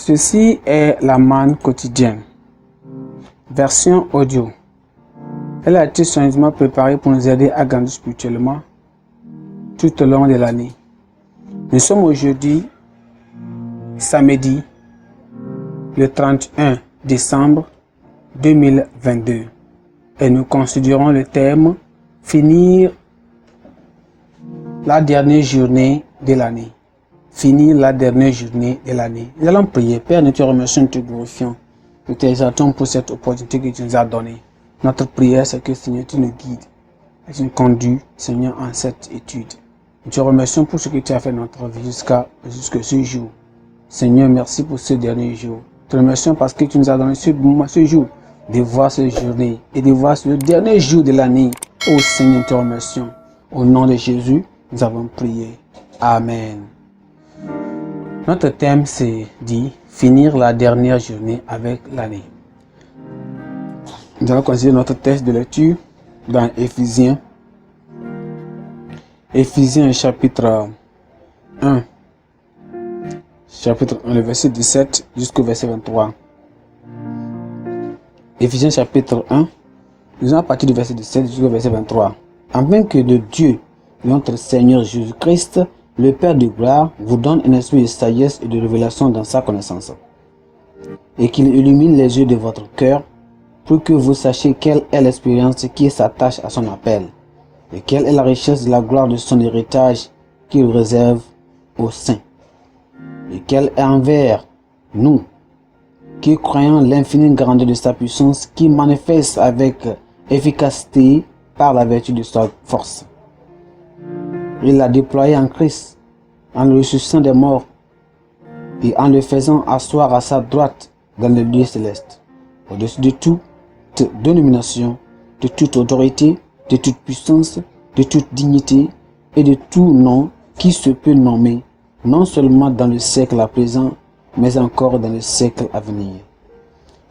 Ceci est la manne quotidienne. Version audio. Elle a été soigneusement préparée pour nous aider à grandir spirituellement tout au long de l'année. Nous sommes aujourd'hui, samedi, le 31 décembre 2022. Et nous considérons le thème « Finir la dernière journée de l'année ». Finir la dernière journée de l'année. Nous allons prier. Père, nous te remercions, nous te glorifions. Nous t'exaltons pour cette opportunité que tu nous as donnée. Notre prière, c'est que Seigneur, tu nous guides et tu nous conduis, Seigneur, en cette étude. Nous te remercions pour ce que tu as fait dans notre vie jusqu'à ce jour. Seigneur, merci pour ce dernier jour. Nous te remercions parce que tu nous as donné ce jour de voir cette journée et de voir le dernier jour de l'année. Oh Seigneur, nous te remercions. Au nom de Jésus, nous avons prié. Amen. Notre thème c'est dit finir la dernière journée avec l'année. Nous allons considérer notre texte de lecture dans Éphésiens. Éphésiens chapitre 1. Chapitre 1, le verset 17 jusqu'au verset 23. Éphésiens chapitre 1. Nous allons partir du verset 17 jusqu'au verset 23. Afin que de Dieu, notre Seigneur Jésus-Christ, le Père de gloire, vous donne un esprit de sagesse et de révélation dans sa connaissance, et qu'il illumine les yeux de votre cœur, pour que vous sachiez quelle est l'expérience qui s'attache à son appel, et quelle est la richesse de la gloire de son héritage qu'il réserve aux saints, et quelle est envers nous, qui croyons l'infinie grandeur de sa puissance, qui manifeste avec efficacité par la vertu de sa force. Il l'a déployé en Christ, en le ressuscitant des morts et en le faisant asseoir à sa droite dans les lieux célestes, au-dessus de toute dénomination, de toute autorité, de toute puissance, de toute dignité et de tout nom qui se peut nommer, non seulement dans le siècle à présent, mais encore dans le siècle à venir.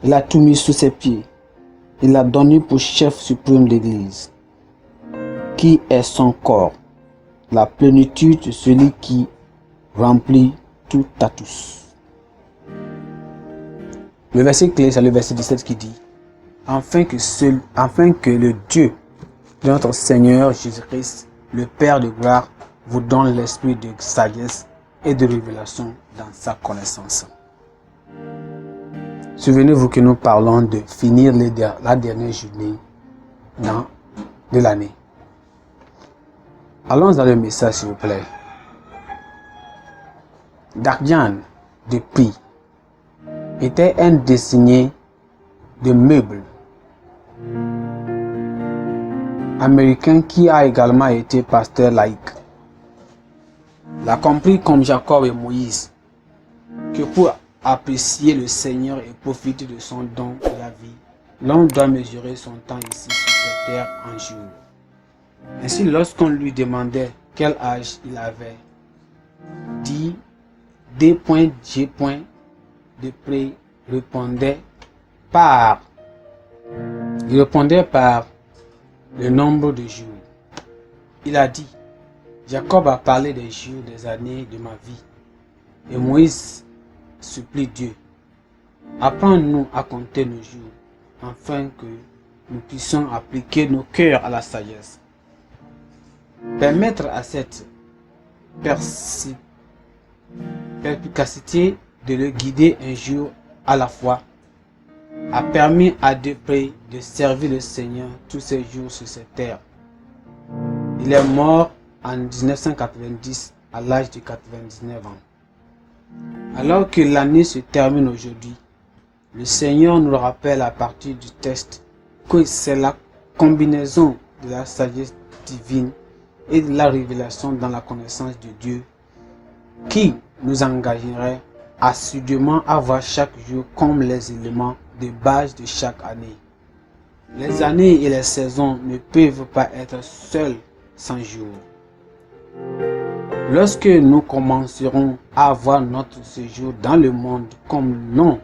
Il a tout mis sous ses pieds. Il l'a donné pour chef suprême de l'Église, qui est son corps, la plénitude de celui qui remplit tout à tous. Le verset clé, c'est le verset 17 qui dit afin que le Dieu de notre Seigneur Jésus-Christ, le Père de gloire, vous donne l'esprit de sagesse et de révélation dans sa connaissance. Souvenez-vous que nous parlons de finir la dernière journée de l'année. Allons dans le message, s'il vous plaît. Dardian de Prix était un désigné de meubles américain qui a également été pasteur laïque. Il a compris comme Jacob et Moïse que pour apprécier le Seigneur et profiter de son don de la vie, l'homme doit mesurer son temps ici sur cette terre en jours. Ainsi, lorsqu'on lui demandait quel âge il avait, dit D.G. de près répondait par le nombre de jours. Il a dit, Jacob a parlé des jours, des années de ma vie, et Moïse supplie Dieu, apprends-nous à compter nos jours, afin que nous puissions appliquer nos cœurs à la sagesse. Permettre à cette perspicacité de le guider un jour à la fois a permis à Depré de servir le Seigneur tous ses jours sur cette terre. Il est mort en 1990 à l'âge de 99 ans. Alors que l'année se termine aujourd'hui, le Seigneur nous rappelle à partir du texte que c'est la combinaison de la sagesse divine et de la révélation dans la connaissance de Dieu qui nous engagerait assidûment à voir chaque jour comme les éléments de base de chaque année. Les années et les saisons ne peuvent pas être seules sans jour. Lorsque nous commencerons à voir notre séjour dans le monde comme l'ont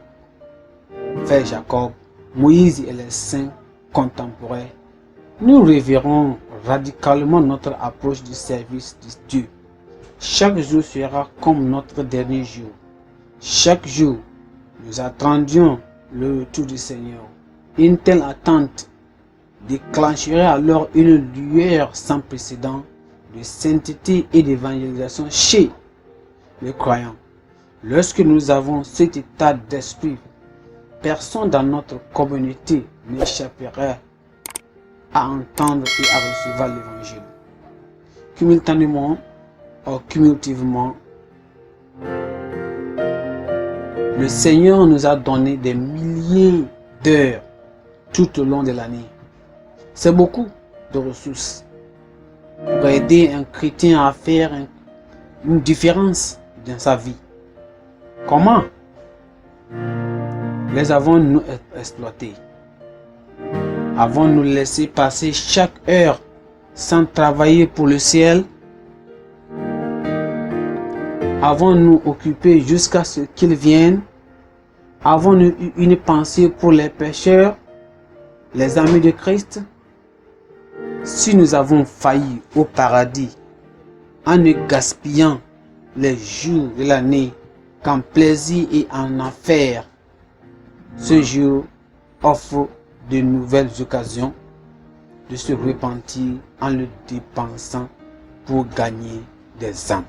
fait Jacob, Moïse et les saints contemporains, nous reverrons radicalement notre approche du service de Dieu. Chaque jour sera comme notre dernier jour. Chaque jour Nous attendions le retour du Seigneur. Une telle attente déclencherait alors une lueur sans précédent de sainteté et d'évangélisation chez les croyants. Lorsque nous avons cet état d'esprit, personne dans notre communauté n'échapperait à entendre et à recevoir l'évangile. Cumulativement ou cumulativement, le Seigneur nous a donné des milliers d'heures tout au long de l'année. C'est beaucoup de ressources pour aider un chrétien à faire une différence dans sa vie. Comment les avons-nous exploités? Avons-nous laissé passer chaque heure sans travailler pour le ciel? Avons-nous occupé jusqu'à ce qu'ils viennent? Avons-nous eu une pensée pour les pécheurs, les amis de Christ? Si nous avons failli au paradis en ne gaspillant les jours de l'année qu'en plaisir et en affaires, ce jour offre de nouvelles occasions de se repentir en le dépensant pour gagner des âmes.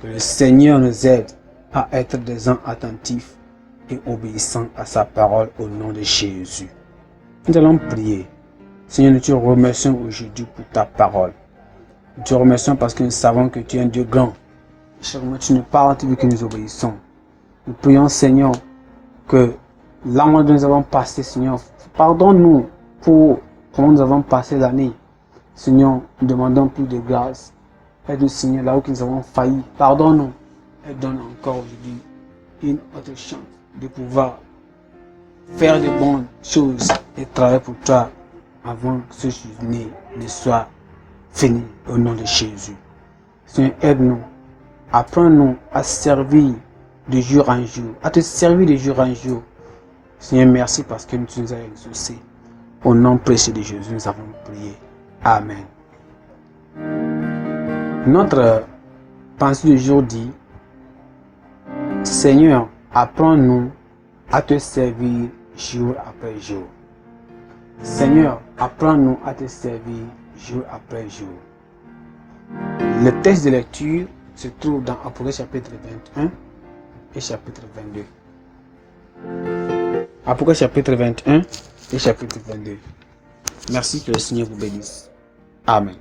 Que le Seigneur nous aide à être des gens attentifs et obéissants à sa parole au nom de Jésus. Nous allons prier. Seigneur, nous te remercions aujourd'hui pour ta parole. Nous te remercions parce que nous savons que tu es un Dieu grand. Chaque moment tu nous parles, tu veux que nous obéissons. Nous prions, Seigneur, que là où nous avons passé, Seigneur, pardonne-nous pour comment nous avons passé l'année. Seigneur, nous demandons plus de grâce. Aide-nous, Seigneur, là où nous avons failli. Pardonne-nous et donne encore aujourd'hui une autre chance de pouvoir faire de bonnes choses et travailler pour toi avant que ce journée ne soit fini au nom de Jésus. Seigneur, aide-nous. Apprends-nous à servir de jour en jour, à te servir de jour en jour. Seigneur, merci parce que tu nous as exaucés. Au nom précieux de Jésus, nous avons prié. Amen. Notre pensée du jour dit: Seigneur, apprends-nous à te servir jour après jour. Seigneur, apprends-nous à te servir jour après jour. Le texte de lecture se trouve dans Apocalypse chapitre 21 et chapitre 22. Apocalypse chapitre 21 et chapitre 22. Merci, que le Seigneur vous bénisse. Amen.